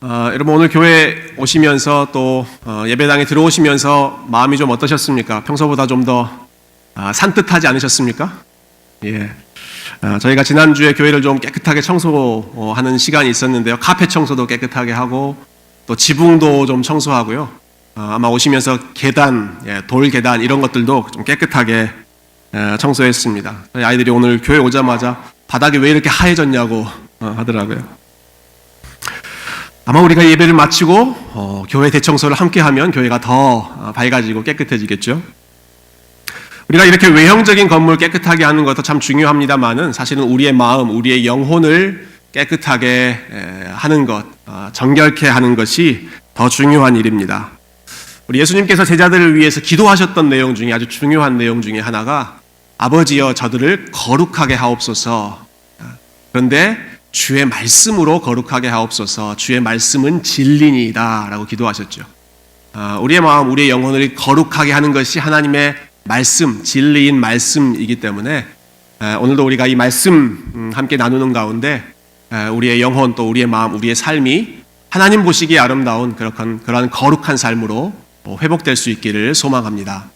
여러분 오늘 교회 오시면서 또 예배당에 들어오시면서 마음이 좀 어떠셨습니까? 평소보다 좀 더 산뜻하지 않으셨습니까? 예. 저희가 지난주에 교회를 좀 깨끗하게 청소하는 시간이 있었는데요. 카페 청소도 깨끗하게 하고 또 지붕도 좀 청소하고요. 아마 오시면서 계단, 돌 계단 이런 것들도 좀 깨끗하게 청소했습니다. 저희 아이들이 오늘 교회 오자마자 바닥이 왜 이렇게 하얘졌냐고 하더라고요. 아마 우리가 예배를 마치고 교회 대청소를 함께 하면 교회가 더 밝아지고 깨끗해지겠죠. 우리가 이렇게 외형적인 건물 깨끗하게 하는 것도 참 중요합니다만은 사실은 우리의 마음, 우리의 영혼을 깨끗하게 하는 것, 정결케 하는 것이 더 중요한 일입니다. 우리 예수님께서 제자들을 위해서 기도하셨던 내용 중에 아주 중요한 내용 중에 하나가 아버지여 저들을 거룩하게 하옵소서. 그런데 주의 말씀으로 거룩하게 하옵소서. 주의 말씀은 진리니이다 라고 기도하셨죠. 우리의 마음, 우리의 영혼을 거룩하게 하는 것이 하나님의 말씀, 진리인 말씀이기 때문에 오늘도 우리가 이 말씀 함께 나누는 가운데 우리의 영혼 또 우리의 마음, 우리의 삶이 하나님 보시기에 아름다운 그러한 거룩한 삶으로 회복될 수 있기를 소망합니다.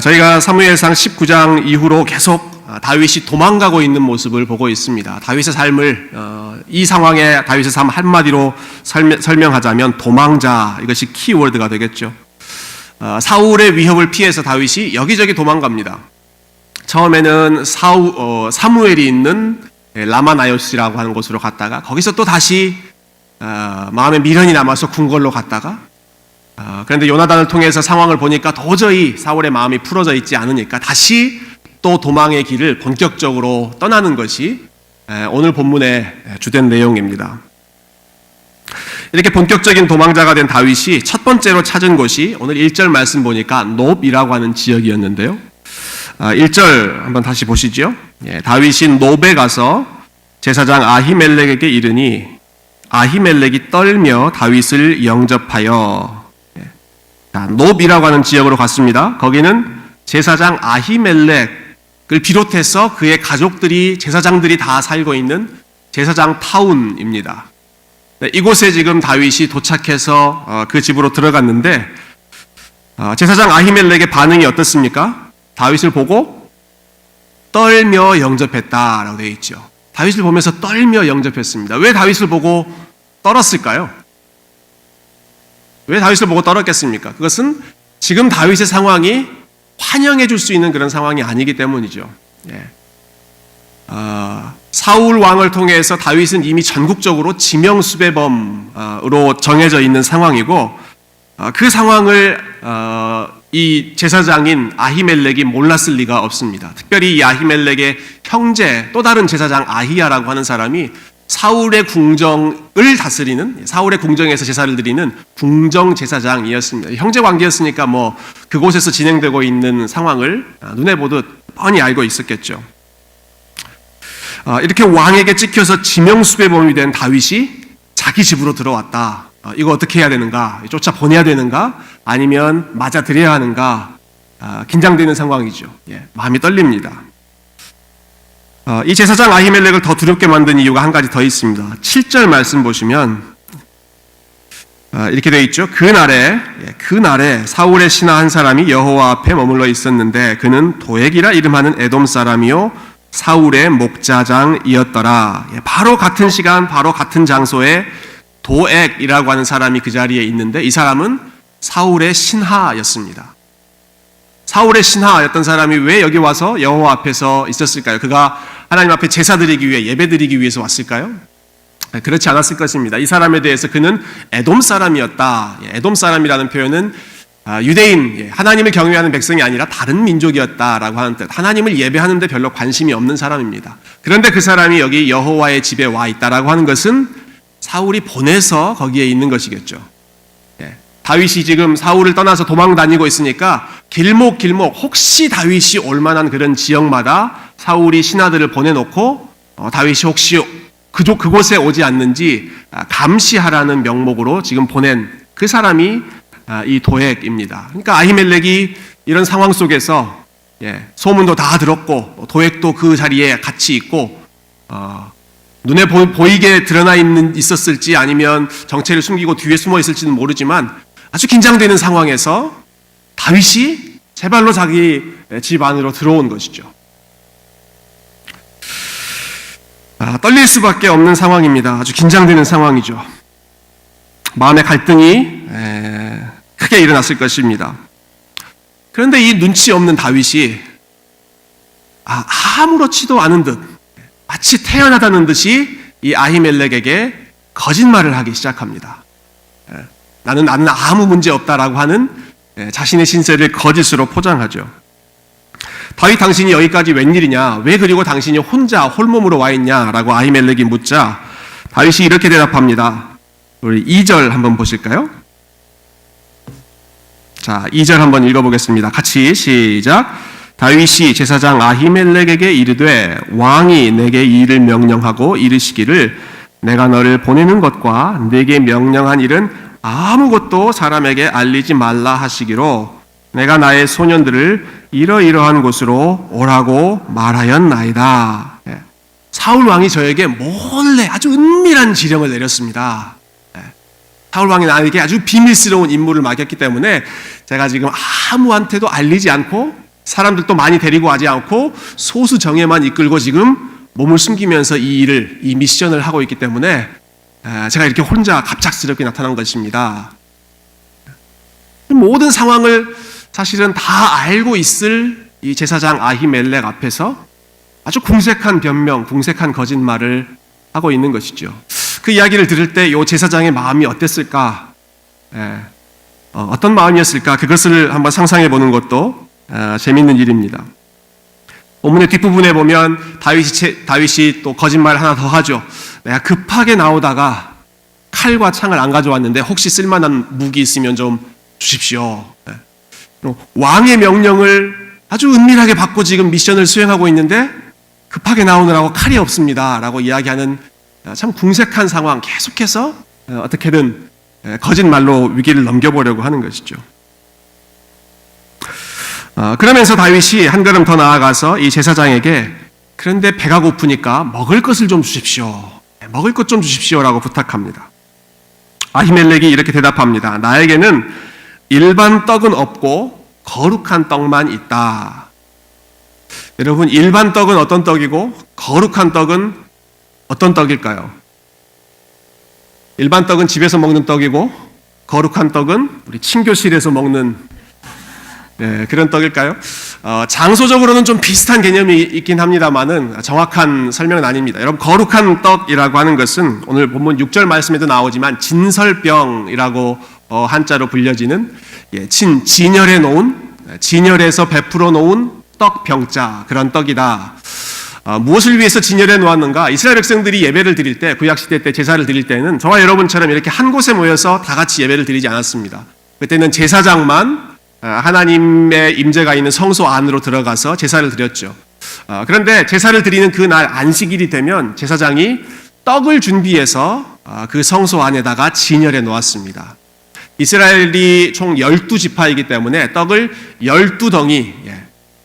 저희가 사무엘상 19장 이후로 계속 다윗이 도망가고 있는 모습을 보고 있습니다. 다윗의 삶을 이 상황에 다윗의 삶 한마디로 설명하자면 도망자, 이것이 키워드가 되겠죠. 사울의 위협을 피해서 다윗이 여기저기 도망갑니다. 처음에는 사무엘이 있는 라마나요스라고 하는 곳으로 갔다가 거기서 또 다시 마음에 미련이 남아서 궁궐로 갔다가 그런데 요나단을 통해서 상황을 보니까 도저히 사울의 마음이 풀어져 있지 않으니까 다시 또 도망의 길을 본격적으로 떠나는 것이 오늘 본문의 주된 내용입니다. 이렇게 본격적인 도망자가 된 다윗이 첫 번째로 찾은 곳이 오늘 1절 말씀 보니까 놉이라고 하는 지역이었는데요. 1절 한번 다시 보시죠. 다윗이 놉에 가서 제사장 아히멜렉에게 이르니 아히멜렉이 떨며 다윗을 영접하여. 놉이라고 하는 지역으로 갔습니다. 거기는 제사장 아히멜렉을 비롯해서 그의 가족들이 제사장들이 다 살고 있는 제사장 타운입니다. 이곳에 지금 다윗이 도착해서 그 집으로 들어갔는데 제사장 아히멜렉의 반응이 어떻습니까? 다윗을 보고 떨며 영접했다라고 되어 있죠. 다윗을 보면서 떨며 영접했습니다. 왜 다윗을 보고 떨었을까요? 왜 다윗을 보고 떨었겠습니까? 그것은 지금 다윗의 상황이 환영해 줄 수 있는 그런 상황이 아니기 때문이죠. 사울 왕을 통해서 다윗은 이미 전국적으로 지명수배범으로 정해져 있는 상황이고 그 상황을 이 제사장인 아히멜렉이 몰랐을 리가 없습니다. 특별히 이 아히멜렉의 형제 또 다른 제사장 아히야라고 하는 사람이 사울의 궁정을 다스리는, 사울의 궁정에서 제사를 드리는 궁정 제사장이었습니다. 형제 관계였으니까 그곳에서 진행되고 있는 상황을 눈에 보듯 뻔히 알고 있었겠죠. 이렇게 왕에게 찍혀서 지명수배범이 된 다윗이 자기 집으로 들어왔다. 이거 어떻게 해야 되는가? 쫓아보내야 되는가? 아니면 맞아들여야 하는가? 긴장되는 상황이죠. 마음이 떨립니다. 이 제사장 아히멜렉을 더 두렵게 만든 이유가 한 가지 더 있습니다. 7절 말씀 보시면 이렇게 되어 있죠. 그날에 사울의 신하 한 사람이 여호와 앞에 머물러 있었는데 그는 도액이라 이름하는 에돔 사람이요 사울의 목자장이었더라. 바로 같은 시간 바로 같은 장소에 도액이라고 하는 사람이 그 자리에 있는데 이 사람은 사울의 신하였습니다. 사울의 신하였던 사람이 왜 여기 와서 여호와 앞에서 있었을까요? 그가 하나님 앞에 제사 드리기 위해 예배 드리기 위해서 왔을까요? 그렇지 않았을 것입니다. 이 사람에 대해서 그는 에돔 사람이었다. 에돔 사람이라는 표현은 유대인, 하나님을 경외하는 백성이 아니라 다른 민족이었다라고 하는 뜻. 하나님을 예배하는데 별로 관심이 없는 사람입니다. 그런데 그 사람이 여기 여호와의 집에 와 있다라고 하는 것은 사울이 보내서 거기에 있는 것이겠죠. 다윗이 지금 사울을 떠나서 도망 다니고 있으니까 길목 혹시 다윗이 올 만한 그런 지역마다 사울이 신하들을 보내놓고 다윗이 혹시 그곳에 오지 않는지 감시하라는 명목으로 지금 보낸 그 사람이 이 도액입니다. 그러니까 아히멜렉이 이런 상황 속에서 소문도 다 들었고 도액도 그 자리에 같이 있고 눈에 보이게 드러나 있었을지 아니면 정체를 숨기고 뒤에 숨어 있을지는 모르지만 아주 긴장되는 상황에서 다윗이 제 발로 자기 집 안으로 들어온 것이죠. 떨릴 수밖에 없는 상황입니다. 아주 긴장되는 상황이죠. 마음의 갈등이 크게 일어났을 것입니다. 그런데 이 눈치 없는 다윗이 아무렇지도 않은 듯 마치 태어나다는 듯이 이 아히멜렉에게 거짓말을 하기 시작합니다. 나는 아무 문제 없다라고 하는 자신의 신세를 거짓으로 포장하죠. 다윗 당신이 여기까지 웬일이냐? 왜 그리고 당신이 혼자 홀몸으로 와 있냐라고 아히멜렉이 묻자 다윗이 이렇게 대답합니다. 우리 2절 한번 보실까요? 자, 2절 한번 읽어보겠습니다. 같이 시작. 다윗이 제사장 아히멜렉에게 이르되 왕이 내게 이 일을 명령하고 이르시기를 내가 너를 보내는 것과 내게 명령한 일은 아무것도 사람에게 알리지 말라 하시기로 내가 나의 소년들을 이러이러한 곳으로 오라고 말하였나이다. 사울 왕이 저에게 몰래 아주 은밀한 지령을 내렸습니다. 사울 왕이 나에게 아주 비밀스러운 임무를 맡겼기 때문에 제가 지금 아무한테도 알리지 않고 사람들도 많이 데리고 가지 않고 소수 정예만 이끌고 지금 몸을 숨기면서 이 미션을 하고 있기 때문에 제가 이렇게 혼자 갑작스럽게 나타난 것입니다. 모든 상황을 사실은 다 알고 있을 이 제사장 아히멜렉 앞에서 아주 궁색한 변명, 궁색한 거짓말을 하고 있는 것이죠. 그 이야기를 들을 때 이 제사장의 마음이 어땠을까? 어떤 마음이었을까? 그것을 한번 상상해 보는 것도 재밌는 일입니다. 본문의 뒷부분에 보면 다윗이 또 거짓말 하나 더 하죠. 내가 급하게 나오다가 칼과 창을 안 가져왔는데 혹시 쓸만한 무기 있으면 좀 주십시오. 왕의 명령을 아주 은밀하게 받고 지금 미션을 수행하고 있는데 급하게 나오느라고 칼이 없습니다 라고 이야기하는 참 궁색한 상황, 계속해서 어떻게든 거짓말로 위기를 넘겨보려고 하는 것이죠. 그러면서 다윗이 한 걸음 더 나아가서 이 제사장에게 그런데 배가 고프니까 먹을 것을 좀 주십시오. 먹을 것 좀 주십시오라고 부탁합니다. 아히멜렉이 이렇게 대답합니다. 나에게는 일반 떡은 없고 거룩한 떡만 있다. 여러분, 일반 떡은 어떤 떡이고 거룩한 떡은 어떤 떡일까요? 일반 떡은 집에서 먹는 떡이고 거룩한 떡은 우리 친교실에서 먹는 그런 떡일까요? 장소적으로는 좀 비슷한 개념이 있긴 합니다만은 정확한 설명은 아닙니다. 여러분, 거룩한 떡이라고 하는 것은 오늘 본문 6절 말씀에도 나오지만 진설병이라고 한자로 불려지는 진열해 놓은, 진열해서 베풀어 놓은 떡병자, 그런 떡이다. 무엇을 위해서 진열해 놓았는가? 이스라엘 백성들이 예배를 드릴 때, 구약시대 때 제사를 드릴 때는 저와 여러분처럼 이렇게 한 곳에 모여서 다 같이 예배를 드리지 않았습니다. 그때는 제사장만 하나님의 임재가 있는 성소 안으로 들어가서 제사를 드렸죠. 그런데 제사를 드리는 그날 안식일이 되면 제사장이 떡을 준비해서 그 성소 안에다가 진열해 놓았습니다. 이스라엘이 총 12지파이기 때문에 떡을 12덩이,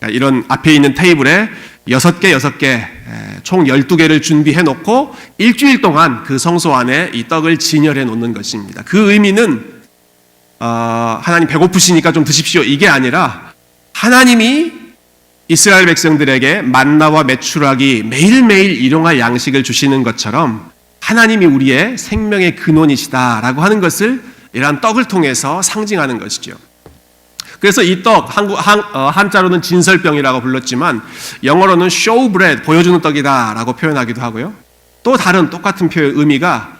이런 앞에 있는 테이블에 6개, 총 12개를 준비해 놓고 일주일 동안 그 성소 안에 이 떡을 진열해 놓는 것입니다. 그 의미는 하나님 배고프시니까 좀 드십시오, 이게 아니라 하나님이 이스라엘 백성들에게 만나와 메추라기 매일매일 일용할 양식을 주시는 것처럼 하나님이 우리의 생명의 근원이시다라고 하는 것을 이러한 떡을 통해서 상징하는 것이죠. 그래서 이 떡, 한자로는 진설병이라고 불렀지만 영어로는 showbread, 보여주는 떡이다라고 표현하기도 하고요. 또 다른 똑같은 표현 의미가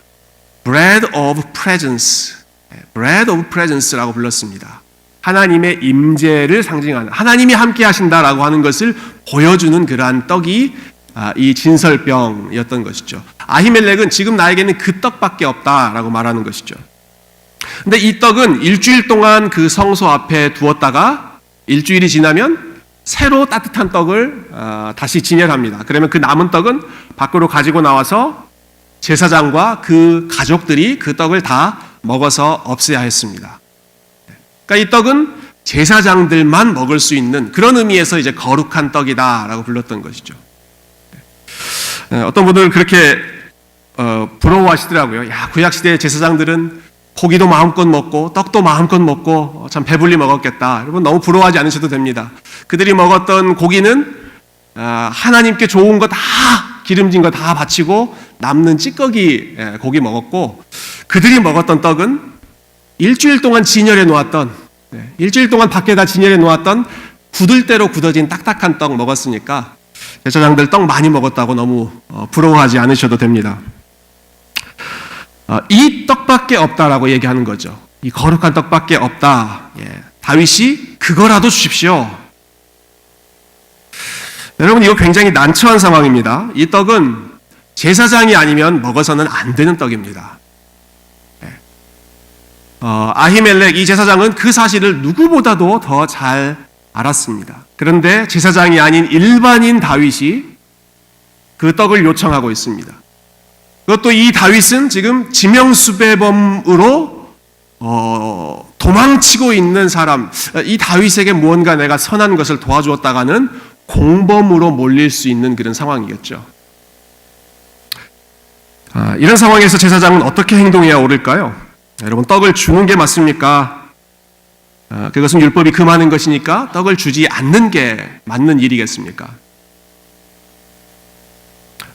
bread of presence, bread of presence라고 불렀습니다. 하나님의 임재를 상징하는, 하나님이 함께 하신다라고 하는 것을 보여주는 그러한 떡이 이 진설병이었던 것이죠. 아히멜렉은 지금 나에게는 그 떡밖에 없다라고 말하는 것이죠. 근데 이 떡은 일주일 동안 그 성소 앞에 두었다가 일주일이 지나면 새로 따뜻한 떡을 다시 진열합니다. 그러면 그 남은 떡은 밖으로 가지고 나와서 제사장과 그 가족들이 그 떡을 다 먹어서 없애야 했습니다. 그러니까 이 떡은 제사장들만 먹을 수 있는 그런 의미에서 이제 거룩한 떡이다라고 불렀던 것이죠. 어떤 분들은 그렇게 부러워하시더라고요. 야, 구약시대의 제사장들은 고기도 마음껏 먹고 떡도 마음껏 먹고 참 배불리 먹었겠다. 여러분 너무 부러워하지 않으셔도 됩니다. 그들이 먹었던 고기는 하나님께 좋은 거 다 기름진 거 다 바치고 남는 찌꺼기 고기 먹었고, 그들이 먹었던 떡은 일주일 동안 진열해 놓았던, 일주일 동안 밖에다 진열해 놓았던 굳을대로 굳어진 딱딱한 떡 먹었으니까 제사장들 떡 많이 먹었다고 너무 부러워하지 않으셔도 됩니다. 이 떡밖에 없다라고 얘기하는 거죠. 이 거룩한 떡밖에 없다. 다윗이 그거라도 주십시오. 여러분, 이거 굉장히 난처한 상황입니다. 이 떡은 제사장이 아니면 먹어서는 안 되는 떡입니다. 아히멜렉 이 제사장은 그 사실을 누구보다도 더 잘 알았습니다. 그런데 제사장이 아닌 일반인 다윗이 그 떡을 요청하고 있습니다. 그것도 이 다윗은 지금 지명수배범으로 도망치고 있는 사람, 이 다윗에게 무언가 내가 선한 것을 도와주었다가는 공범으로 몰릴 수 있는 그런 상황이겠죠. 이런 상황에서 제사장은 어떻게 행동해야 옳을까요? 여러분, 떡을 주는 게 맞습니까? 그것은 율법이 금하는 것이니까 떡을 주지 않는 게 맞는 일이겠습니까?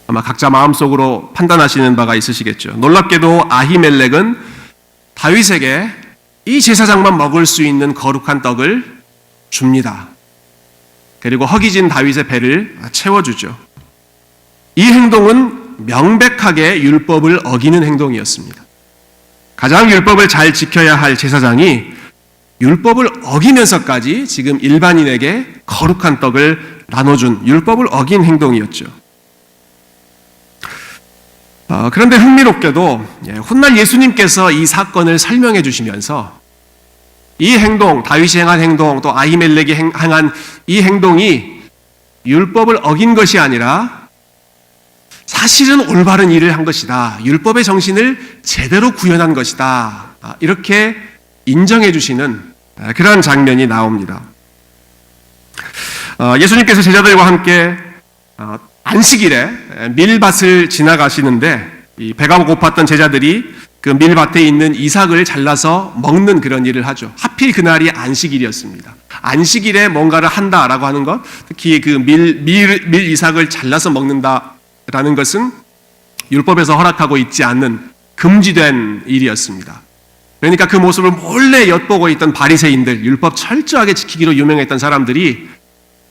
아마 각자 마음속으로 판단하시는 바가 있으시겠죠. 놀랍게도 아히멜렉은 다윗에게 이 제사장만 먹을 수 있는 거룩한 떡을 줍니다. 그리고 허기진 다윗의 배를 채워주죠. 이 행동은 명백하게 율법을 어기는 행동이었습니다. 가장 율법을 잘 지켜야 할 제사장이 율법을 어기면서까지 지금 일반인에게 거룩한 떡을 나눠준 율법을 어긴 행동이었죠. 그런데 흥미롭게도 훗날 예수님께서 이 사건을 설명해 주시면서 이 행동, 다윗이 행한 행동, 또 아히멜렉이 행한 이 행동이 율법을 어긴 것이 아니라 사실은 올바른 일을 한 것이다. 율법의 정신을 제대로 구현한 것이다. 이렇게 인정해 주시는 그런 장면이 나옵니다. 예수님께서 제자들과 함께 안식일에 밀밭을 지나가시는데 이 배가 고팠던 제자들이 그 밀밭에 있는 이삭을 잘라서 먹는 그런 일을 하죠. 하필 그날이 안식일이었습니다. 안식일에 뭔가를 한다라고 하는 것, 특히 그 밀 이삭을 잘라서 먹는다라는 것은 율법에서 허락하고 있지 않는 금지된 일이었습니다. 그러니까 그 모습을 몰래 엿보고 있던 바리새인들, 율법 철저하게 지키기로 유명했던 사람들이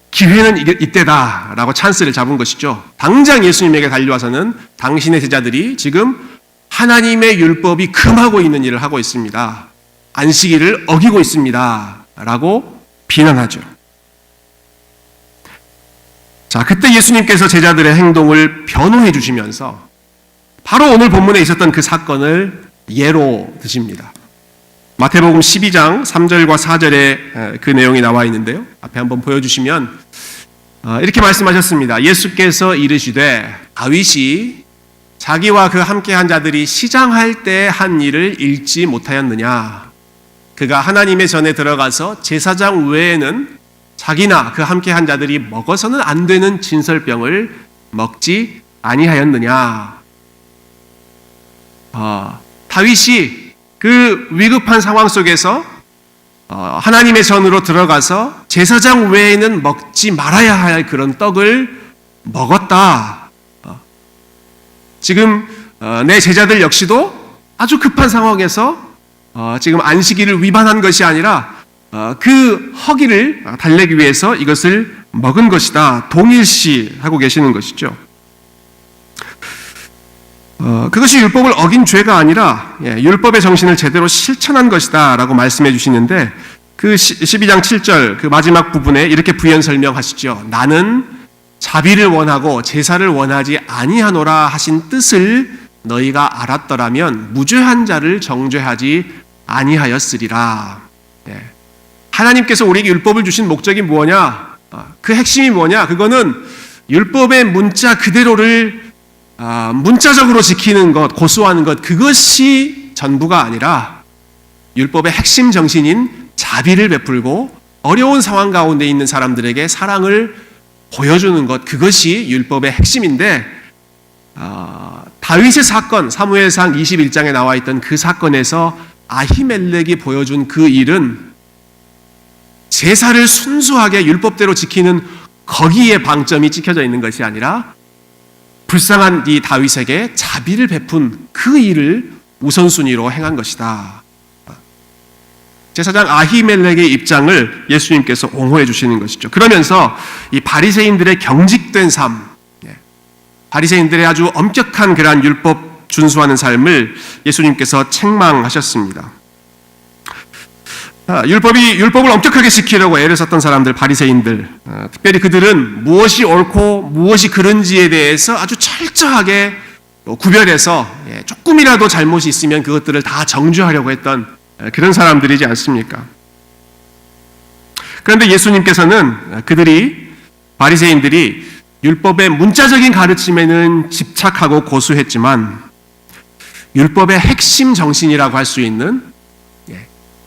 기회는 이때다라고 찬스를 잡은 것이죠. 당장 예수님에게 달려와서는 당신의 제자들이 지금 하나님의 율법이 금하고 있는 일을 하고 있습니다. 안식일을 어기고 있습니다. 라고 비난하죠. 자, 그때 예수님께서 제자들의 행동을 변호해 주시면서 바로 오늘 본문에 있었던 그 사건을 예로 드십니다. 마태복음 12장 3절과 4절에 그 내용이 나와 있는데요. 앞에 한번 보여주시면 이렇게 말씀하셨습니다. 예수께서 이르시되 다윗이 자기와 그 함께한 자들이 시장할 때 한 일을 읽지 못하였느냐. 그가 하나님의 전에 들어가서 제사장 외에는 자기나 그 함께한 자들이 먹어서는 안 되는 진설병을 먹지 아니하였느냐. 다윗이 그 위급한 상황 속에서 하나님의 전으로 들어가서 제사장 외에는 먹지 말아야 할 그런 떡을 먹었다. 지금 내 제자들 역시도 아주 급한 상황에서 지금 안식일을 위반한 것이 아니라 그 허기를 달래기 위해서 이것을 먹은 것이다. 동일시하고 계시는 것이죠. 그것이 율법을 어긴 죄가 아니라 율법의 정신을 제대로 실천한 것이다 라고 말씀해 주시는데, 그 12장 7절 그 마지막 부분에 이렇게 부연 설명하시죠. 나는 자비를 원하고 제사를 원하지 아니하노라 하신 뜻을 너희가 알았더라면 무죄한 자를 정죄하지 아니하였으리라. 하나님께서 우리에게 율법을 주신 목적이 뭐냐? 그 핵심이 뭐냐? 그거는 율법의 문자 그대로를 문자적으로 지키는 것, 고수하는 것, 그것이 전부가 아니라 율법의 핵심 정신인 자비를 베풀고 어려운 상황 가운데 있는 사람들에게 사랑을 보여주는 것, 그것이 율법의 핵심인데 다윗의 사건, 사무엘상 21장에 나와 있던 그 사건에서 아히멜렉이 보여준 그 일은 제사를 순수하게 율법대로 지키는 거기에 방점이 찍혀져 있는 것이 아니라 불쌍한 이 다윗에게 자비를 베푼 그 일을 우선순위로 행한 것이다. 제사장 아히멜렉의 입장을 예수님께서 옹호해 주시는 것이죠. 그러면서 이 바리새인들의 경직된 삶, 바리새인들의 아주 엄격한 그러한 율법 준수하는 삶을 예수님께서 책망하셨습니다. 율법을 엄격하게 지키려고 애를 썼던 사람들, 바리새인들, 특별히 그들은 무엇이 옳고 무엇이 그른지에 대해서 아주 철저하게 구별해서 조금이라도 잘못이 있으면 그것들을 다 정죄하려고 했던 그런 사람들이지 않습니까? 그런데 예수님께서는 바리새인들이 율법의 문자적인 가르침에는 집착하고 고수했지만 율법의 핵심 정신이라고 할 수 있는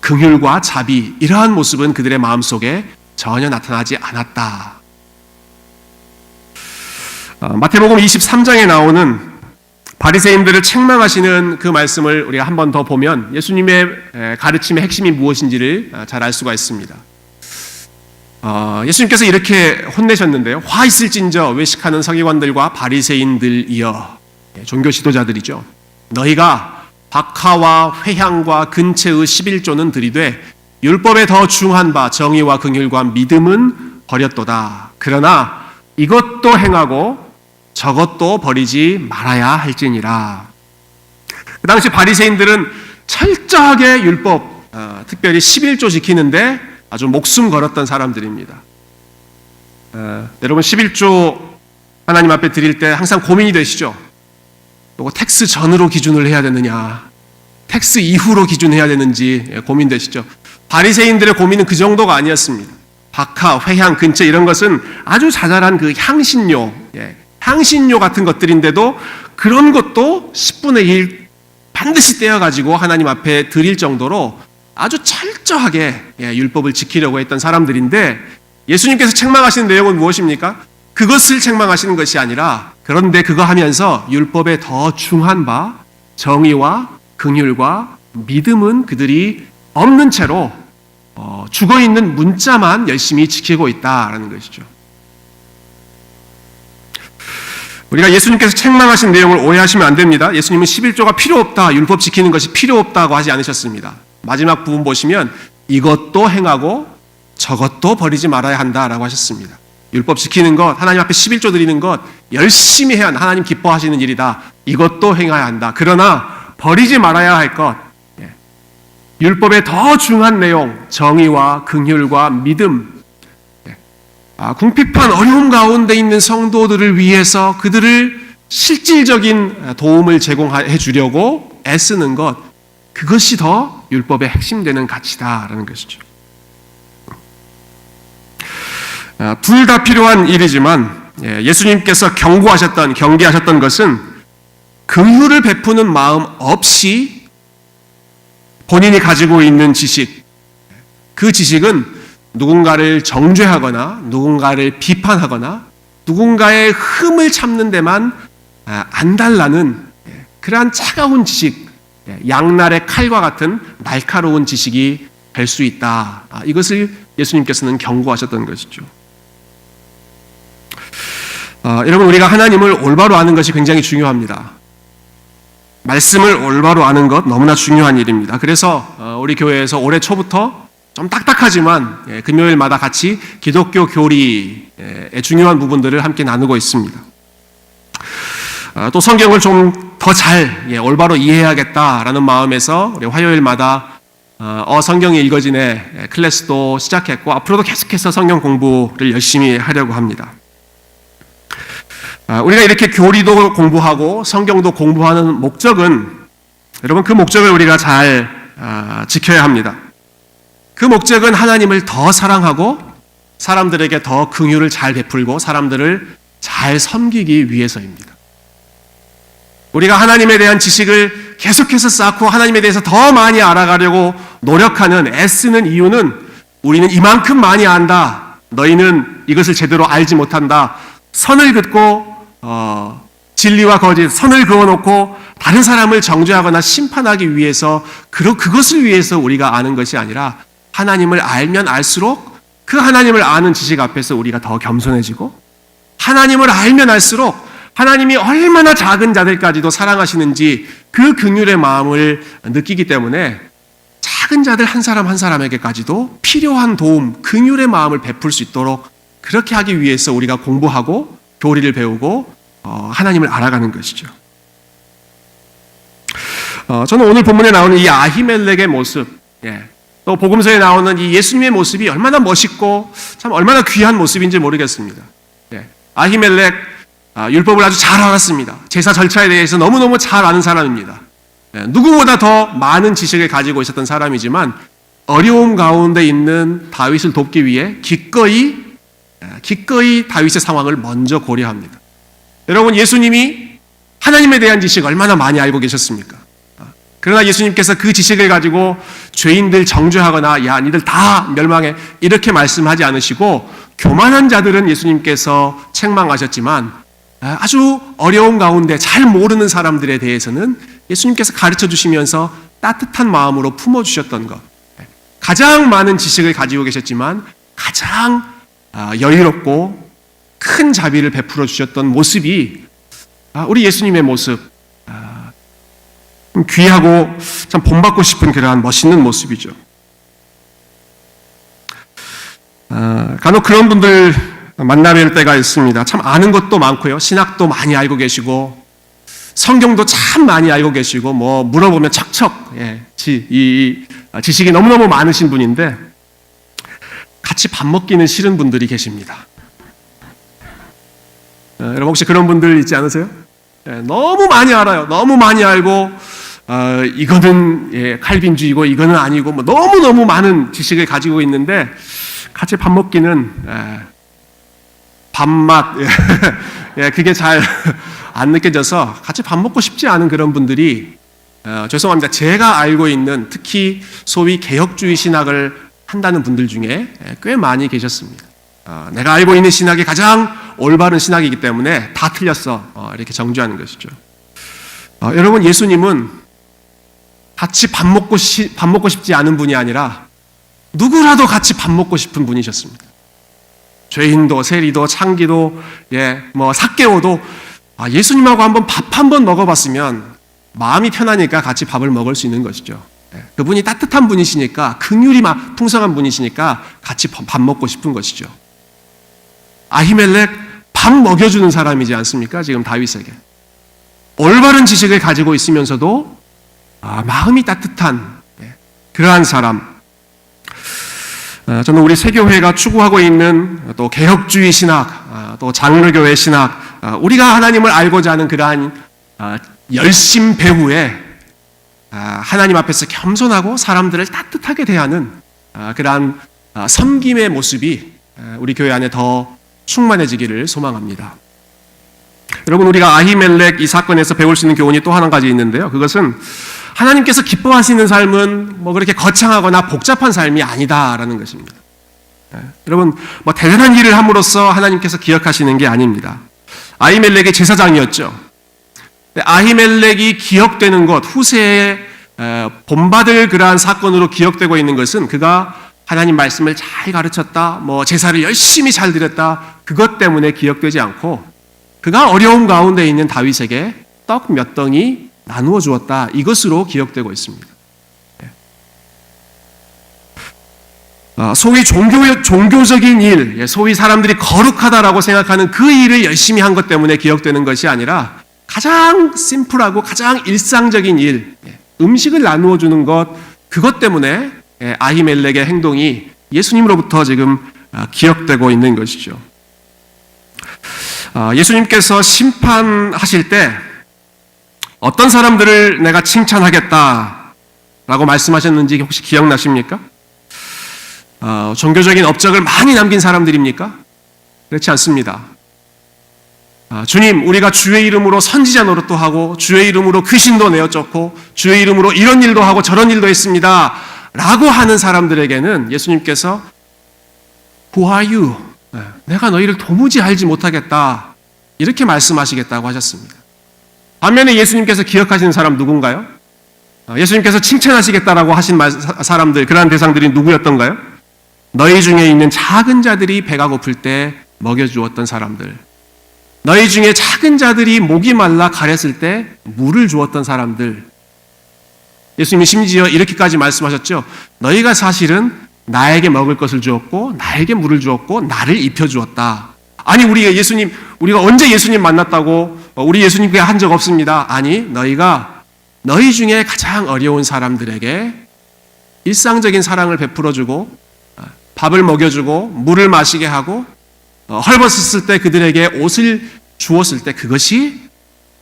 긍휼과 자비, 이러한 모습은 그들의 마음속에 전혀 나타나지 않았다. 마태복음 23장에 나오는 바리새인들을 책망하시는 그 말씀을 우리가 한 번 더 보면 예수님의 가르침의 핵심이 무엇인지를 잘 알 수가 있습니다. 예수님께서 이렇게 혼내셨는데요. 화 있을진저 외식하는 서기관들과 바리새인들이여, 종교 지도자들이죠. 너희가 박하와 회향과 근체의 11조는 들이되 율법에 더 중한 바 정의와 긍휼과 믿음은 버렸도다. 그러나 이것도 행하고 저것도 버리지 말아야 할지니라. 그 당시 바리새인들은 철저하게 율법, 특별히 11조 지키는데 아주 목숨 걸었던 사람들입니다. 여러분 11조 하나님 앞에 드릴 때 항상 고민이 되시죠? 이거 텍스 전으로 기준을 해야 되느냐, 텍스 이후로 기준해야 되는지 고민되시죠? 바리새인들의 고민은 그 정도가 아니었습니다. 박하, 회향, 근체 이런 것은 아주 자잘한 그 향신료, 향신료 같은 것들인데도 그런 것도 10분의 1 반드시 떼어가지고 하나님 앞에 드릴 정도로 아주 철저하게 율법을 지키려고 했던 사람들인데 예수님께서 책망하시는 내용은 무엇입니까? 그것을 책망하시는 것이 아니라 그런데 그거 하면서 율법에 더 중한 바 정의와 긍휼과 믿음은 그들이 없는 채로 죽어있는 문자만 열심히 지키고 있다라는 것이죠. 우리가 예수님께서 책망하신 내용을 오해하시면 안 됩니다. 예수님은 11조가 필요 없다, 율법 지키는 것이 필요 없다고 하지 않으셨습니다. 마지막 부분 보시면 이것도 행하고 저것도 버리지 말아야 한다라고 하셨습니다. 율법 지키는 것, 하나님 앞에 11조 드리는 것 열심히 해야 한다. 하나님 기뻐하시는 일이다. 이것도 행해야 한다. 그러나 버리지 말아야 할 것, 율법의 더 중요한 내용, 정의와 긍휼과 믿음, 궁핍한 어려움 가운데 있는 성도들을 위해서 그들을 실질적인 도움을 제공해 주려고 애쓰는 것, 그것이 더 율법의 핵심되는 가치다라는 것이죠. 둘 다 필요한 일이지만 예수님께서 경계하셨던 것은 긍휼을 베푸는 마음 없이 본인이 가지고 있는 지식, 그 지식은 누군가를 정죄하거나 누군가를 비판하거나 누군가의 흠을 참는 데만 안달나는 그러한 차가운 지식, 양날의 칼과 같은 날카로운 지식이 될 수 있다. 이것을 예수님께서는 경고하셨던 것이죠. 여러분, 우리가 하나님을 올바로 아는 것이 굉장히 중요합니다. 말씀을 올바로 아는 것 너무나 중요한 일입니다. 그래서 우리 교회에서 올해 초부터 좀 딱딱하지만 금요일마다 같이 기독교 교리의 중요한 부분들을 함께 나누고 있습니다. 또 성경을 좀 더 잘 올바로 이해해야겠다라는 마음에서 우리 화요일마다 성경이 읽어지네 클래스도 시작했고 앞으로도 계속해서 성경 공부를 열심히 하려고 합니다. 우리가 이렇게 교리도 공부하고 성경도 공부하는 목적은, 여러분, 그 목적을 우리가 잘 지켜야 합니다. 그 목적은 하나님을 더 사랑하고 사람들에게 더 긍휼을 잘 베풀고 사람들을 잘 섬기기 위해서입니다. 우리가 하나님에 대한 지식을 계속해서 쌓고 하나님에 대해서 더 많이 알아가려고 노력하는, 애쓰는 이유는 우리는 이만큼 많이 안다, 너희는 이것을 제대로 알지 못한다, 선을 긋고 진리와 거짓, 선을 그어놓고 다른 사람을 정죄하거나 심판하기 위해서 그것을 위해서 우리가 아는 것이 아니라 하나님을 알면 알수록 그 하나님을 아는 지식 앞에서 우리가 더 겸손해지고 하나님을 알면 알수록 하나님이 얼마나 작은 자들까지도 사랑하시는지 그 긍휼의 마음을 느끼기 때문에 작은 자들 한 사람 한 사람에게까지도 필요한 도움, 긍휼의 마음을 베풀 수 있도록 그렇게 하기 위해서 우리가 공부하고 교리를 배우고 하나님을 알아가는 것이죠. 저는 오늘 본문에 나오는 이 아히멜렉의 모습, 또 복음서에 나오는 이 예수님의 모습이 얼마나 멋있고 참 얼마나 귀한 모습인지 모르겠습니다. 아히멜렉 율법을 아주 잘 알았습니다. 제사 절차에 대해서 너무너무 잘 아는 사람입니다. 누구보다 더 많은 지식을 가지고 있었던 사람이지만 어려움 가운데 있는 다윗을 돕기 위해 기꺼이 다윗의 상황을 먼저 고려합니다. 여러분, 예수님이 하나님에 대한 지식 얼마나 많이 알고 계셨습니까? 그러나 예수님께서 그 지식을 가지고 죄인들 정죄하거나 야 니들 다 멸망해 이렇게 말씀하지 않으시고 교만한 자들은 예수님께서 책망하셨지만 아주 어려운 가운데 잘 모르는 사람들에 대해서는 예수님께서 가르쳐 주시면서 따뜻한 마음으로 품어주셨던 것, 가장 많은 지식을 가지고 계셨지만 가장 여유롭고 큰 자비를 베풀어 주셨던 모습이 우리 예수님의 모습, 귀하고 참 본받고 싶은 그러한 멋있는 모습이죠. 간혹 그런 분들 만나뵐 때가 있습니다. 참 아는 것도 많고요. 신학도 많이 알고 계시고 성경도 참 많이 알고 계시고 뭐 물어보면 척척 이 지식이 너무너무 많으신 분인데 같이 밥 먹기는 싫은 분들이 계십니다. 여러분 혹시 그런 분들 있지 않으세요? 너무 많이 알아요. 너무 많이 알고 이거는 칼빈주의고 이거는 아니고 뭐 너무너무 많은 지식을 가지고 있는데 같이 밥 먹기는 밥맛 그게 잘 안 느껴져서 같이 밥 먹고 싶지 않은 그런 분들이 죄송합니다. 제가 알고 있는 특히 소위 개혁주의 신학을 한다는 분들 중에 꽤 많이 계셨습니다. 내가 알고 있는 신학이 가장 올바른 신학이기 때문에 다 틀렸어 이렇게 정죄하는 것이죠. 여러분, 예수님은 같이 밥 먹고 싶지 않은 분이 아니라 누구라도 같이 밥 먹고 싶은 분이셨습니다. 죄인도 세리도 창기도 삭개오도 예수님하고 한번 밥 한번 먹어봤으면 마음이 편하니까 같이 밥을 먹을 수 있는 것이죠. 그분이 따뜻한 분이시니까 긍휼이 풍성한 분이시니까 같이 밥 먹고 싶은 것이죠. 아히멜렉 밥 먹여주는 사람이지 않습니까? 지금 다윗에게 올바른 지식을 가지고 있으면서도 마음이 따뜻한 그러한 사람. 저는 우리 세교회가 추구하고 있는 또 개혁주의 신학, 또 장로교회 신학, 우리가 하나님을 알고자 하는 그러한 열심 배후에 하나님 앞에서 겸손하고 사람들을 따뜻하게 대하는 그러한 섬김의 모습이 우리 교회 안에 더 충만해지기를 소망합니다. 여러분, 우리가 아히멜렉 이 사건에서 배울 수 있는 교훈이 또 한 가지 있는데요. 그것은 하나님께서 기뻐하시는 삶은 그렇게 거창하거나 복잡한 삶이 아니다라는 것입니다. 여러분, 대단한 일을 함으로써 하나님께서 기억하시는 게 아닙니다. 아히멜렉이 제사장이었죠. 아히멜렉이 기억되는 것, 후세에 본받을 그러한 사건으로 기억되고 있는 것은 그가 하나님 말씀을 잘 가르쳤다, 제사를 열심히 잘 드렸다, 그것 때문에 기억되지 않고 그가 어려움 가운데 있는 다윗에게 떡 몇 덩이 나누어 주었다, 이것으로 기억되고 있습니다. 소위 종교적인 일, 소위 사람들이 거룩하다라고 생각하는 그 일을 열심히 한 것 때문에 기억되는 것이 아니라 가장 심플하고 가장 일상적인 일, 음식을 나누어 주는 것, 그것 때문에 아히멜렉의 행동이 예수님으로부터 지금 기억되고 있는 것이죠. 예수님께서 심판하실 때 어떤 사람들을 내가 칭찬하겠다라고 말씀하셨는지 혹시 기억나십니까? 종교적인 업적을 많이 남긴 사람들입니까? 그렇지 않습니다. 주님, 우리가 주의 이름으로 선지자 노릇도 하고 주의 이름으로 귀신도 내어쫓고 주의 이름으로 이런 일도 하고 저런 일도 했습니다 라고 하는 사람들에게는 예수님께서 Who are you? 내가 너희를 도무지 알지 못하겠다, 이렇게 말씀하시겠다고 하셨습니다. 반면에 예수님께서 기억하시는 사람 누군가요? 예수님께서 칭찬하시겠다라고 하신 사람들, 그러한 대상들이 누구였던가요? 너희 중에 있는 작은 자들이 배가 고플 때 먹여주었던 사람들, 너희 중에 작은 자들이 목이 말라 가렸을 때 물을 주었던 사람들. 예수님이 심지어 이렇게까지 말씀하셨죠. 너희가 사실은 나에게 먹을 것을 주었고 나에게 물을 주었고 나를 입혀주었다. 아니 우리가 언제 예수님 만났다고 우리 예수님께 한 적 없습니다. 아니 너희가 너희 중에 가장 어려운 사람들에게 일상적인 사랑을 베풀어주고 밥을 먹여주고 물을 마시게 하고 헐벗었을 때 그들에게 옷을 주었을 때 그것이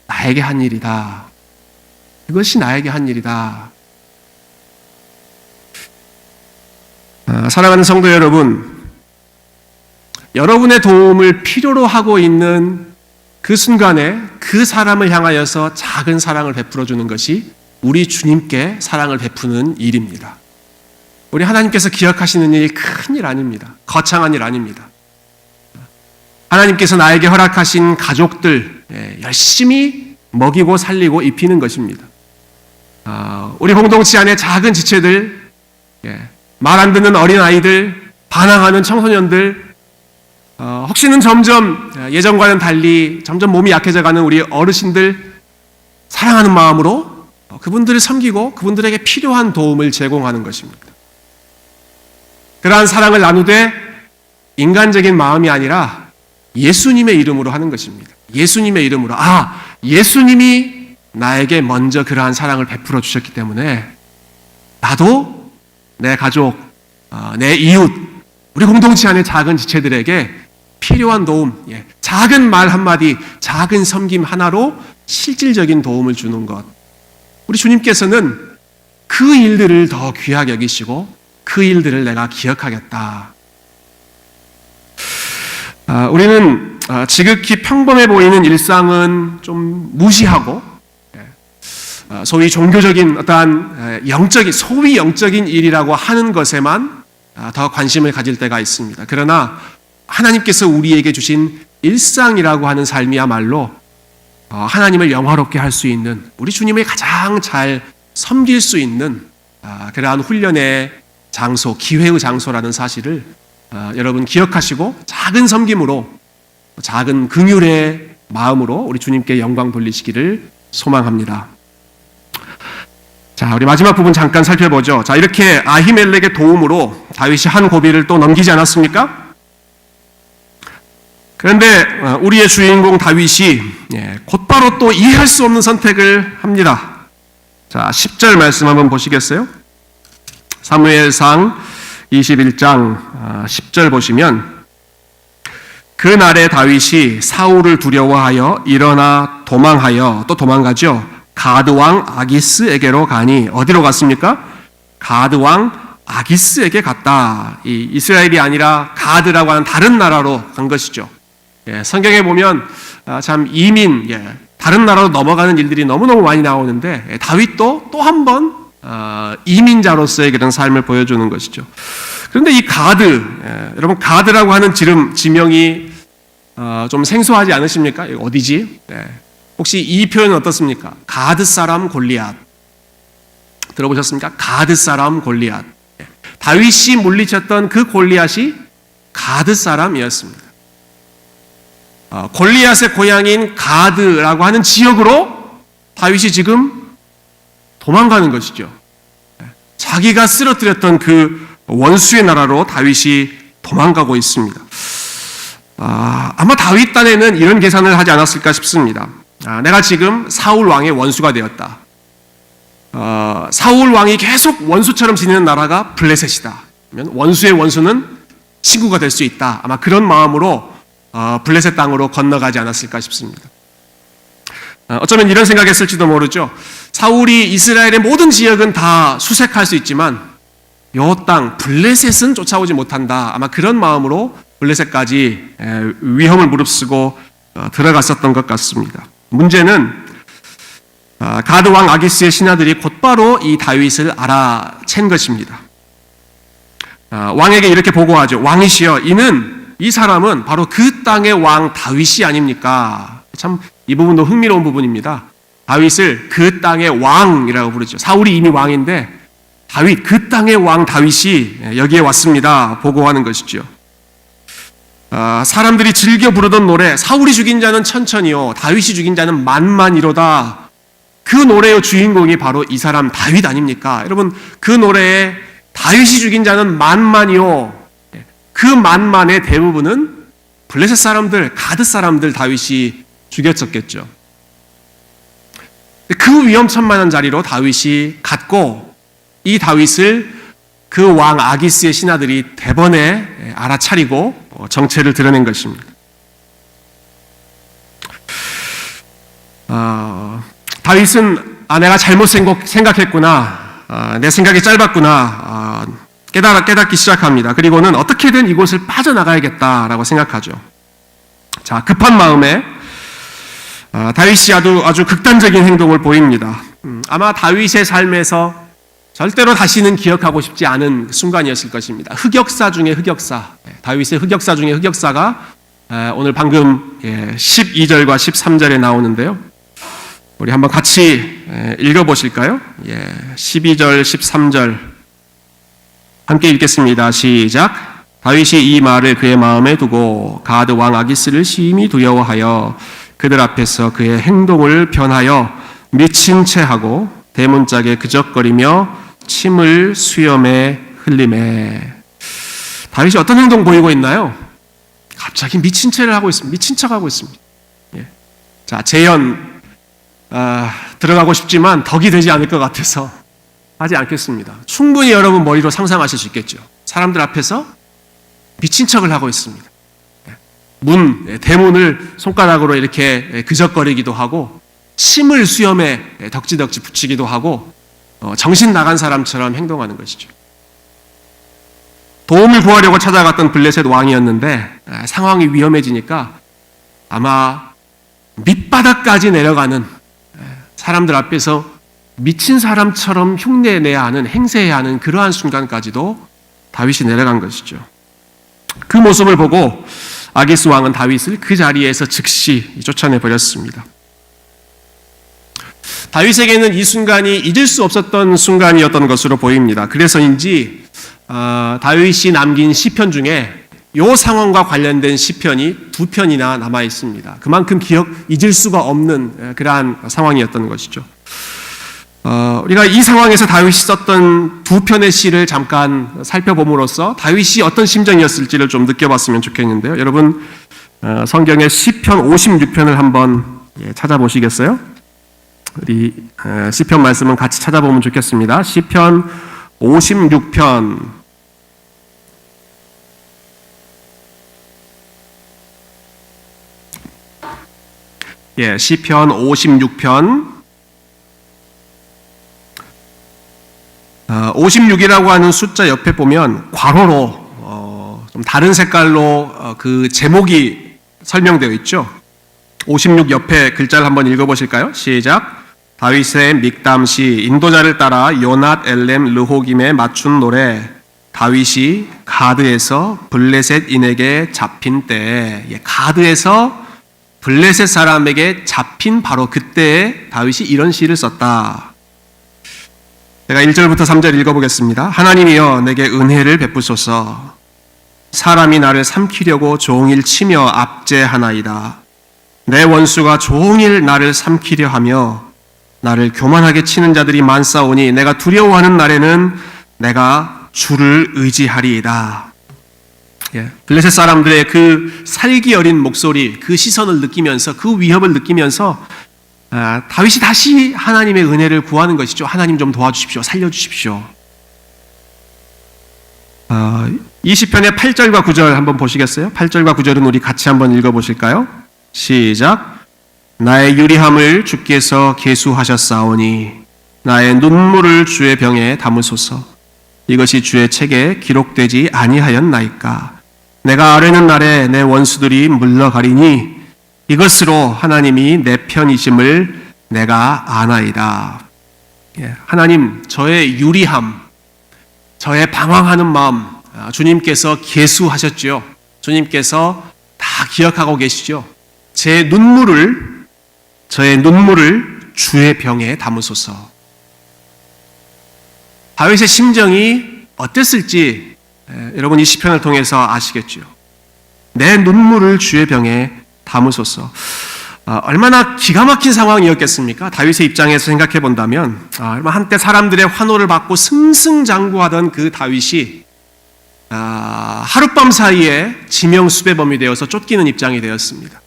나에게 한 일이다. 그것이 나에게 한 일이다. 사랑하는 성도 여러분, 여러분의 도움을 필요로 하고 있는 그 순간에 그 사람을 향하여서 작은 사랑을 베풀어주는 것이 우리 주님께 사랑을 베푸는 일입니다. 우리 하나님께서 기억하시는 일이 큰 일 아닙니다. 거창한 일 아닙니다. 하나님께서 나에게 허락하신 가족들 열심히 먹이고 살리고 입히는 것입니다. 우리 공동체 안에 작은 지체들, 말 안 듣는 어린아이들, 반항하는 청소년들, 혹시는 점점 예전과는 달리 점점 몸이 약해져가는 우리 어르신들 사랑하는 마음으로 그분들을 섬기고 그분들에게 필요한 도움을 제공하는 것입니다. 그러한 사랑을 나누되 인간적인 마음이 아니라 예수님의 이름으로 하는 것입니다. 예수님의 이름으로. 예수님이 나에게 먼저 그러한 사랑을 베풀어 주셨기 때문에 나도 내 가족, 내 이웃, 우리 공동체 안의 작은 지체들에게 필요한 도움, 작은 말 한마디, 작은 섬김 하나로 실질적인 도움을 주는 것. 우리 주님께서는 그 일들을 더 귀하게 여기시고 그 일들을 내가 기억하겠다. 우리는 지극히 평범해 보이는 일상은 좀 무시하고 소위 종교적인 어떠한 소위 영적인 일이라고 하는 것에만 더 관심을 가질 때가 있습니다. 그러나 하나님께서 우리에게 주신 일상이라고 하는 삶이야말로 하나님을 영화롭게 할 수 있는, 우리 주님을 가장 잘 섬길 수 있는 그러한 훈련의 장소, 기회의 장소라는 사실을 여러분 기억하시고 작은 섬김으로, 작은 긍휼의 마음으로 우리 주님께 영광 돌리시기를 소망합니다. 자, 우리 마지막 부분 잠깐 살펴보죠. 자, 이렇게 아히멜렉의 도움으로 다윗이 한 고비를 또 넘기지 않았습니까? 그런데 우리의 주인공 다윗이 곧바로 또 이해할 수 없는 선택을 합니다. 자, 10절 말씀 한번 보시겠어요? 사무엘상 21장 10절 보시면, 그날에 다윗이 사울을 두려워하여 일어나 도망하여, 또 도망가죠. 가드왕 아기스에게로 가니, 어디로 갔습니까? 가드왕 아기스에게 갔다. 이 이스라엘이 아니라 가드라고 하는 다른 나라로 간 것이죠. 성경에 보면 참 이민, 다른 나라로 넘어가는 일들이 너무너무 많이 나오는데 다윗도 또 한 번 이민자로서의 그런 삶을 보여주는 것이죠. 그런데 이 가드, 여러분 가드라고 하는 지명이 좀 생소하지 않으십니까? 어디지? 혹시 이 표현은 어떻습니까? 가드 사람 골리앗. 들어보셨습니까? 가드 사람 골리앗. 다윗이 물리쳤던 그 골리앗이 가드 사람이었습니다. 골리앗의 고향인 가드라고 하는 지역으로 다윗이 지금 도망가는 것이죠. 자기가 쓰러뜨렸던 그 원수의 나라로 다윗이 도망가고 있습니다. 아마 다윗 딴에는 이런 계산을 하지 않았을까 싶습니다. 내가 지금 사울 왕의 원수가 되었다. 사울 왕이 계속 원수처럼 지내는 나라가 블레셋이다. 원수의 원수는 친구가 될 수 있다. 아마 그런 마음으로 블레셋 땅으로 건너가지 않았을까 싶습니다. 어쩌면 이런 생각했을지도 모르죠. 사울이 이스라엘의 모든 지역은 다 수색할 수 있지만 요 땅 블레셋은 쫓아오지 못한다. 아마 그런 마음으로 블레셋까지 위험을 무릅쓰고 들어갔었던 것 같습니다. 문제는 가드 왕 아기스의 신하들이 곧바로 이 다윗을 알아챈 것입니다. 왕에게 이렇게 보고하죠. 왕이시여, 이 사람은 바로 그 땅의 왕 다윗이 아닙니까? 참 이 부분도 흥미로운 부분입니다. 다윗을 그 땅의 왕이라고 부르죠. 사울이 이미 왕인데 다윗, 그 땅의 왕 다윗이 여기에 왔습니다. 보고하는 것이죠. 사람들이 즐겨 부르던 노래, 사울이 죽인 자는 천천히요, 다윗이 죽인 자는 만만이로다. 그 노래의 주인공이 바로 이 사람 다윗 아닙니까? 여러분, 그 노래에 다윗이 죽인 자는 만만이요, 그 만만의 대부분은 블레셋 사람들, 가드 사람들 다윗이 죽였었겠죠. 그 위험천만한 자리로 다윗이 갔고, 이 다윗을 그 왕 아기스의 신하들이 대번에 알아차리고 정체를 드러낸 것입니다. 다윗은 내가 잘못 생각했구나, 내 생각이 짧았구나 깨닫기 시작합니다. 그리고는 어떻게든 이곳을 빠져나가야겠다라고 생각하죠. 자, 급한 마음에 다윗이 아주 극단적인 행동을 보입니다. 아마 다윗의 삶에서 절대로 다시는 기억하고 싶지 않은 순간이었을 것입니다. 흑역사 중에 흑역사, 다윗의 흑역사 중에 흑역사가 오늘 방금 12절과 13절에 나오는데요. 우리 한번 같이 읽어보실까요? 12절, 13절 함께 읽겠습니다. 시작. 다윗이 이 말을 그의 마음에 두고 가드 왕 아기스를 심히 두려워하여 그들 앞에서 그의 행동을 변하여 미친 채 하고 대문짝에 그적거리며 침을 수염에 흘리매. 다윗이 어떤 행동 보이고 있나요? 갑자기 미친 채를 하고 있습니다. 미친 척하고 있습니다. 자, 재연 들어가고 싶지만 덕이 되지 않을 것 같아서 하지 않겠습니다. 충분히 여러분 머리로 상상하실 수 있겠죠. 사람들 앞에서 미친 척을 하고 있습니다. 대문을 손가락으로 이렇게 그적거리기도 하고 침을 수염에 덕지덕지 붙이기도 하고 정신 나간 사람처럼 행동하는 것이죠. 도움을 구하려고 찾아갔던 블레셋 왕이었는데 상황이 위험해지니까 아마 밑바닥까지 내려가는, 사람들 앞에서 미친 사람처럼 흉내내야 하는, 행세해야 하는 그러한 순간까지도 다윗이 내려간 것이죠. 그 모습을 보고 아기스 왕은 다윗을 그 자리에서 즉시 쫓아내버렸습니다. 다윗에게는 이 순간이 잊을 수 없었던 순간이었던 것으로 보입니다. 그래서인지 다윗이 남긴 시편 중에 이 상황과 관련된 시편이 2편이나 남아 있습니다. 그만큼 잊을 수가 없는 그러한 상황이었던 것이죠. 우리가 이 상황에서 다윗이 썼던 2편의 시를 잠깐 살펴봄으로써 다윗이 어떤 심정이었을지를 좀 느껴봤으면 좋겠는데요. 여러분, 성경의 시편 56편을 한번 찾아보시겠어요? 우리 시편 말씀은 같이 찾아보면 좋겠습니다. 시편 56편. 시편 56편. 56이라고 하는 숫자 옆에 보면 괄호로 좀 다른 색깔로 그 제목이 설명되어 있죠. 56 옆에 글자를 한번 읽어보실까요? 시작. 다윗의 믹담시, 인도자를 따라 요낫 엘렘 르호김에 맞춘 노래. 다윗이 가드에서 블레셋인에게 잡힌 때에, 가드에서 블레셋 사람에게 잡힌 바로 그때에 다윗이 이런 시를 썼다. 제가 1절부터 3절 읽어보겠습니다. 하나님이여 내게 은혜를 베푸소서. 사람이 나를 삼키려고 종일 치며 압제하나이다. 내 원수가 종일 나를 삼키려 하며 나를 교만하게 치는 자들이 많사오니 내가 두려워하는 날에는 내가 주를 의지하리이다. 블레셋 사람들의 그 살기 어린 목소리, 그 시선을 느끼면서, 그 위협을 느끼면서 다윗이 다시 하나님의 은혜를 구하는 것이죠. 하나님 좀 도와주십시오. 살려주십시오. 이 시편의 8절과 9절 한번 보시겠어요? 8절과 9절은 우리 같이 한번 읽어보실까요? 시작. 나의 유리함을 주께서 계수하셨사오니 나의 눈물을 주의 병에 담으소서. 이것이 주의 책에 기록되지 아니하였나이까. 내가 아뢰는 날에 내 원수들이 물러가리니 이것으로 하나님이 내 편이심을 내가 아나이다. 하나님, 저의 유리함, 저의 방황하는 마음 주님께서 계수하셨죠. 주님께서 다 기억하고 계시죠. 저의 눈물을 주의 병에 담으소서. 다윗의 심정이 어땠을지 여러분 이 시편을 통해서 아시겠죠. 내 눈물을 주의 병에 담으소서. 얼마나 기가 막힌 상황이었겠습니까? 다윗의 입장에서 생각해 본다면 한때 사람들의 환호를 받고 승승장구하던 그 다윗이 하룻밤 사이에 지명 수배범이 되어서 쫓기는 입장이 되었습니다.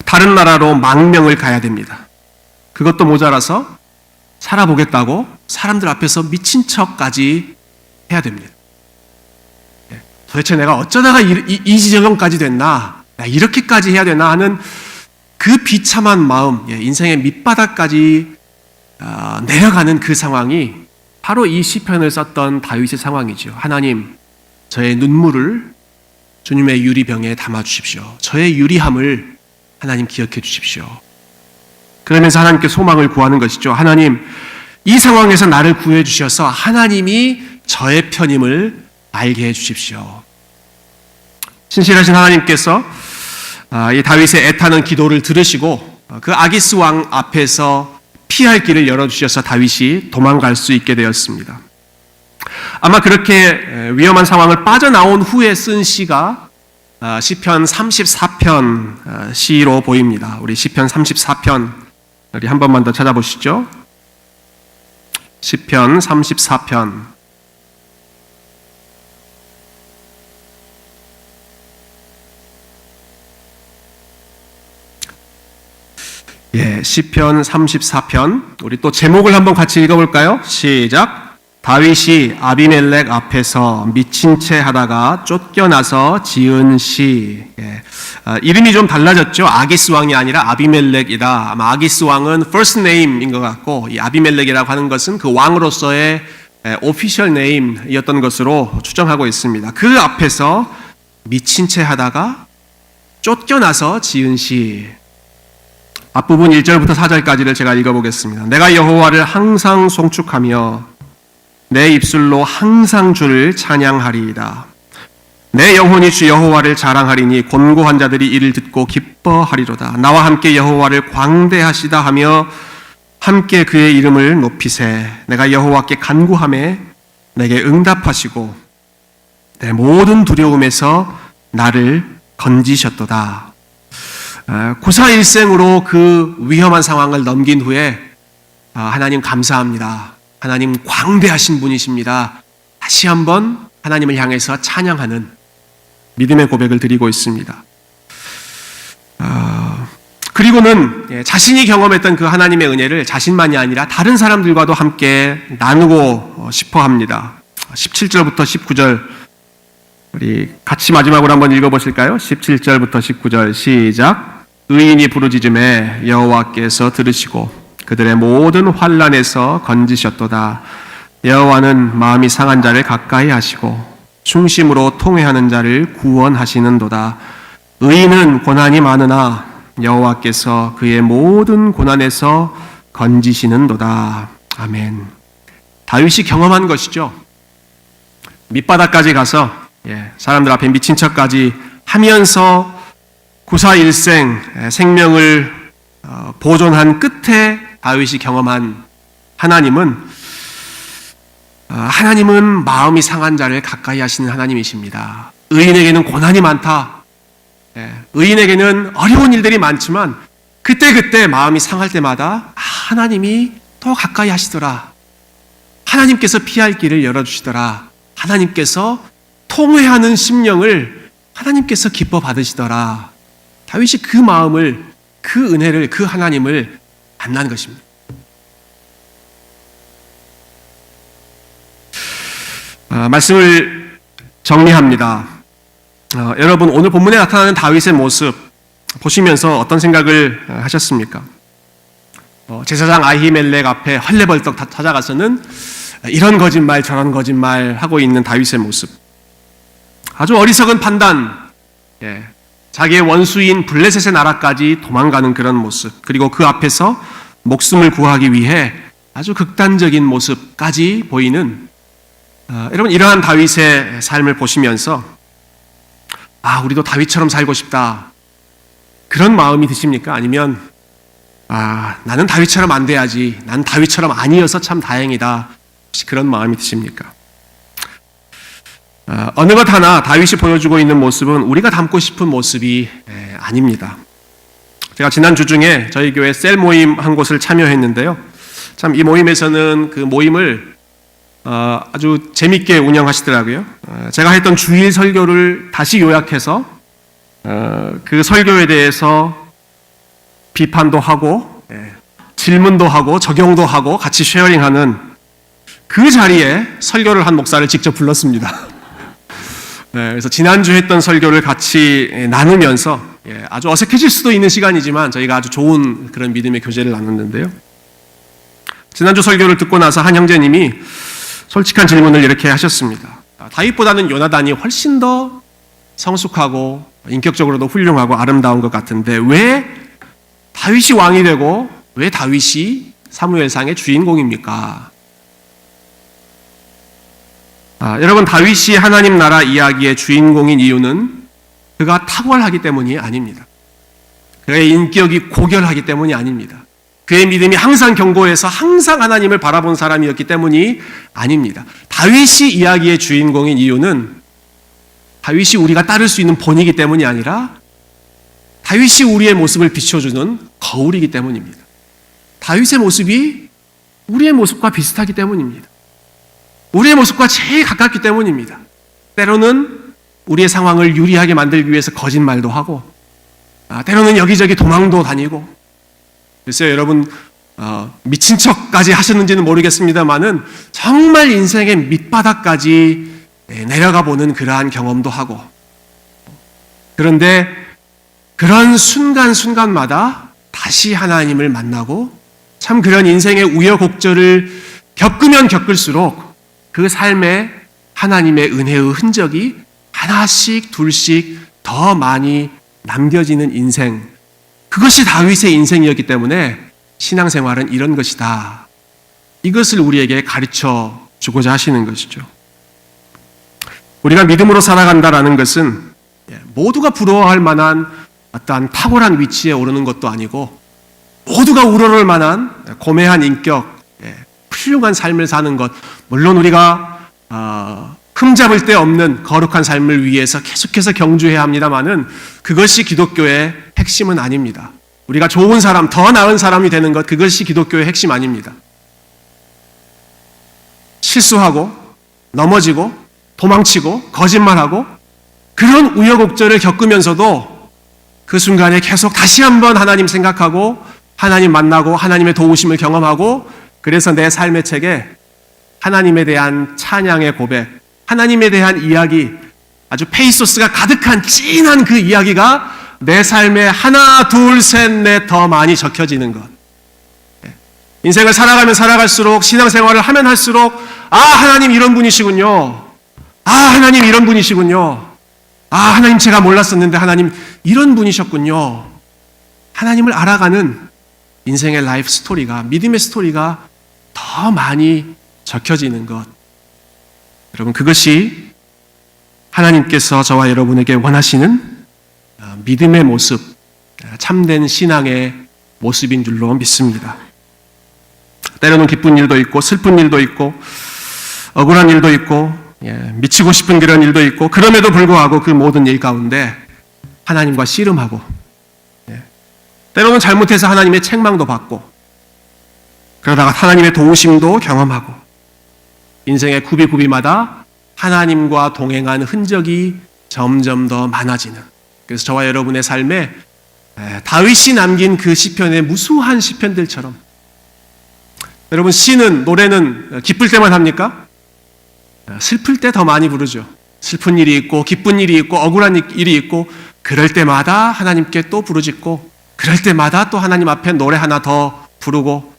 다른 나라로 망명을 가야 됩니다. 그것도 모자라서 살아보겠다고 사람들 앞에서 미친 척까지 해야 됩니다. 도대체 내가 어쩌다가 이 지경까지 됐나? 이렇게까지 해야 되나 하는 그 비참한 마음, 인생의 밑바닥까지 내려가는 그 상황이 바로 이 시편을 썼던 다윗의 상황이죠. 하나님, 저의 눈물을 주님의 유리병에 담아주십시오. 저의 유리함을 하나님 기억해 주십시오. 그러면서 하나님께 소망을 구하는 것이죠. 하나님, 이 상황에서 나를 구해 주셔서 하나님이 저의 편임을 알게 해 주십시오. 신실하신 하나님께서 이 다윗의 애타는 기도를 들으시고 그 아기스 왕 앞에서 피할 길을 열어주셔서 다윗이 도망갈 수 있게 되었습니다. 아마 그렇게 위험한 상황을 빠져나온 후에 쓴 시가 시편 34편 시로 보입니다. 우리 시편 34편 우리 한 번만 더 찾아보시죠. 시편 34편 시편 34편 우리 또 제목을 한번 같이 읽어볼까요? 시작. 다윗이 아비멜렉 앞에서 미친 채 하다가 쫓겨나서 지은 시. 이름이 좀 달라졌죠. 아기스 왕이 아니라 아비멜렉이다. 아마 아기스 왕은 first name인 것 같고 이 아비멜렉이라고 하는 것은 그 왕으로서의 official name이었던 것으로 추정하고 있습니다. 그 앞에서 미친 채 하다가 쫓겨나서 지은 시. 앞부분 1절부터 4절까지를 제가 읽어보겠습니다. 내가 여호와를 항상 송축하며 내 입술로 항상 주를 찬양하리이다. 내 영혼이 주 여호와를 자랑하리니 곤고한 자들이 이를 듣고 기뻐하리로다. 나와 함께 여호와를 광대하시다 하며 함께 그의 이름을 높이세. 내가 여호와께 간구하매 내게 응답하시고 내 모든 두려움에서 나를 건지셨도다. 구사일생으로 그 위험한 상황을 넘긴 후에 하나님 감사합니다. 하나님 광대하신 분이십니다. 다시 한번 하나님을 향해서 찬양하는 믿음의 고백을 드리고 있습니다. 그리고는 자신이 경험했던 그 하나님의 은혜를 자신만이 아니라 다른 사람들과도 함께 나누고 싶어 합니다. 17절부터 19절 우리 같이 마지막으로 한번 읽어보실까요? 17절부터 19절 시작. 의인이 부르짖음에 여호와께서 들으시고 그들의 모든 환난에서 건지셨도다. 여호와는 마음이 상한 자를 가까이 하시고 중심으로 통회하는 자를 구원하시는도다. 의인은 고난이 많으나 여호와께서 그의 모든 고난에서 건지시는도다. 아멘. 다윗이 경험한 것이죠. 밑바닥까지 가서 사람들 앞에 미친 척까지 하면서 구사일생 생명을 보존한 끝에 다윗이 경험한 하나님은 마음이 상한 자를 가까이 하시는 하나님이십니다. 의인에게는 고난이 많다. 의인에게는 어려운 일들이 많지만 그때 마음이 상할 때마다 하나님이 더 가까이 하시더라. 하나님께서 피할 길을 열어주시더라. 하나님께서 통회하는 심령을 하나님께서 기뻐 받으시더라. 다윗이 그 마음을, 그 은혜를, 그 하나님을 만난 것입니다. 말씀을 정리합니다. 여러분 오늘 본문에 나타나는 다윗의 모습 보시면서 어떤 생각을 하셨습니까? 제사장 아히멜렉 앞에 헐레벌떡 찾아가서는 이런 거짓말 저런 거짓말 하고 있는 다윗의 모습, 아주 어리석은 판단, 자기의 원수인 블레셋의 나라까지 도망가는 그런 모습, 그리고 그 앞에서 목숨을 구하기 위해 아주 극단적인 모습까지 보이는 여러분 이러한 다윗의 삶을 보시면서 우리도 다윗처럼 살고 싶다 그런 마음이 드십니까? 아니면 나는 다윗처럼 안 돼야지. 난 다윗처럼 아니어서 참 다행이다. 혹시 그런 마음이 드십니까? 어느 것 하나 다윗이 보여주고 있는 모습은 우리가 닮고 싶은 모습이 아닙니다. 제가 지난주 중에 저희 교회 셀 모임 한 곳을 참여했는데요. 참 이 모임에서는 그 모임을 아주 재밌게 운영하시더라고요. 제가 했던 주일 설교를 다시 요약해서 그 설교에 대해서 비판도 하고 질문도 하고 적용도 하고 같이 쉐어링하는 그 자리에 설교를 한 목사를 직접 불렀습니다. 그래서 지난주 했던 설교를 같이 나누면서 아주 어색해질 수도 있는 시간이지만 저희가 아주 좋은 그런 믿음의 교제를 나눴는데요. 지난주 설교를 듣고 나서 한 형제님이 솔직한 질문을 이렇게 하셨습니다. 다윗보다는 요나단이 훨씬 더 성숙하고 인격적으로도 훌륭하고 아름다운 것 같은데 왜 다윗이 왕이 되고 왜 다윗이 사무엘상의 주인공입니까? 여러분, 다윗이 하나님 나라 이야기의 주인공인 이유는 그가 탁월하기 때문이 아닙니다. 그의 인격이 고결하기 때문이 아닙니다. 그의 믿음이 항상 견고해서 항상 하나님을 바라본 사람이었기 때문이 아닙니다. 다윗이 이야기의 주인공인 이유는 다윗이 우리가 따를 수 있는 본이기 때문이 아니라 다윗이 우리의 모습을 비춰주는 거울이기 때문입니다. 다윗의 모습이 우리의 모습과 비슷하기 때문입니다. 우리의 모습과 제일 가깝기 때문입니다. 때로는 우리의 상황을 유리하게 만들기 위해서 거짓말도 하고 때로는 여기저기 도망도 다니고 글쎄요, 여러분 미친 척까지 하셨는지는 모르겠습니다만은 정말 인생의 밑바닥까지 내려가 보는 그러한 경험도 하고 그런데 그런 순간순간마다 다시 하나님을 만나고 참 그런 인생의 우여곡절을 겪으면 겪을수록 그 삶에 하나님의 은혜의 흔적이 하나씩 둘씩 더 많이 남겨지는 인생, 그것이 다윗의 인생이었기 때문에 신앙생활은 이런 것이다. 이것을 우리에게 가르쳐 주고자 하시는 것이죠. 우리가 믿음으로 살아간다라는 것은 모두가 부러워할 만한 어떠한 탁월한 위치에 오르는 것도 아니고 모두가 우러러올 만한 고매한 인격, 훌륭한 삶을 사는 것, 물론 우리가 흠잡을 데 없는 거룩한 삶을 위해서 계속해서 경주해야 합니다마는 그것이 기독교의 핵심은 아닙니다. 우리가 좋은 사람, 더 나은 사람이 되는 것, 그것이 기독교의 핵심 아닙니다. 실수하고 넘어지고 도망치고 거짓말하고 그런 우여곡절을 겪으면서도 그 순간에 계속 다시 한번 하나님 생각하고 하나님 만나고 하나님의 도우심을 경험하고 그래서 내 삶의 책에 하나님에 대한 찬양의 고백, 하나님에 대한 이야기, 아주 페이소스가 가득한 진한 그 이야기가 내 삶에 하나, 둘, 셋, 넷 더 많이 적혀지는 것. 인생을 살아가면 살아갈수록 신앙생활을 하면 할수록 하나님 이런 분이시군요. 하나님 이런 분이시군요. 하나님 제가 몰랐었는데 하나님 이런 분이셨군요. 하나님을 알아가는 인생의 라이프 스토리가, 믿음의 스토리가 더 많이 적혀지는 것. 여러분, 그것이 하나님께서 저와 여러분에게 원하시는 믿음의 모습, 참된 신앙의 모습인 줄로 믿습니다. 때로는 기쁜 일도 있고 슬픈 일도 있고 억울한 일도 있고 미치고 싶은 그런 일도 있고 그럼에도 불구하고 그 모든 일 가운데 하나님과 씨름하고 때로는 잘못해서 하나님의 책망도 받고 그러다가 하나님의 도우심도 경험하고 인생의 구비구비마다 하나님과 동행한 흔적이 점점 더 많아지는, 그래서 저와 여러분의 삶에 다윗이 남긴 그 시편의 무수한 시편들처럼, 여러분 시는, 노래는 기쁠 때만 합니까? 슬플 때 더 많이 부르죠. 슬픈 일이 있고 기쁜 일이 있고 억울한 일이 있고 그럴 때마다 하나님께 또 부르짖고 그럴 때마다 또 하나님 앞에 노래 하나 더 부르고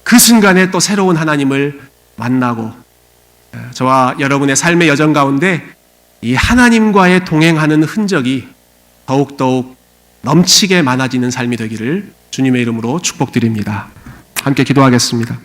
그 순간에 또 새로운 하나님을 만나고, 저와 여러분의 삶의 여정 가운데 이 하나님과의 동행하는 흔적이 더욱더욱 넘치게 많아지는 삶이 되기를 주님의 이름으로 축복드립니다. 함께 기도하겠습니다.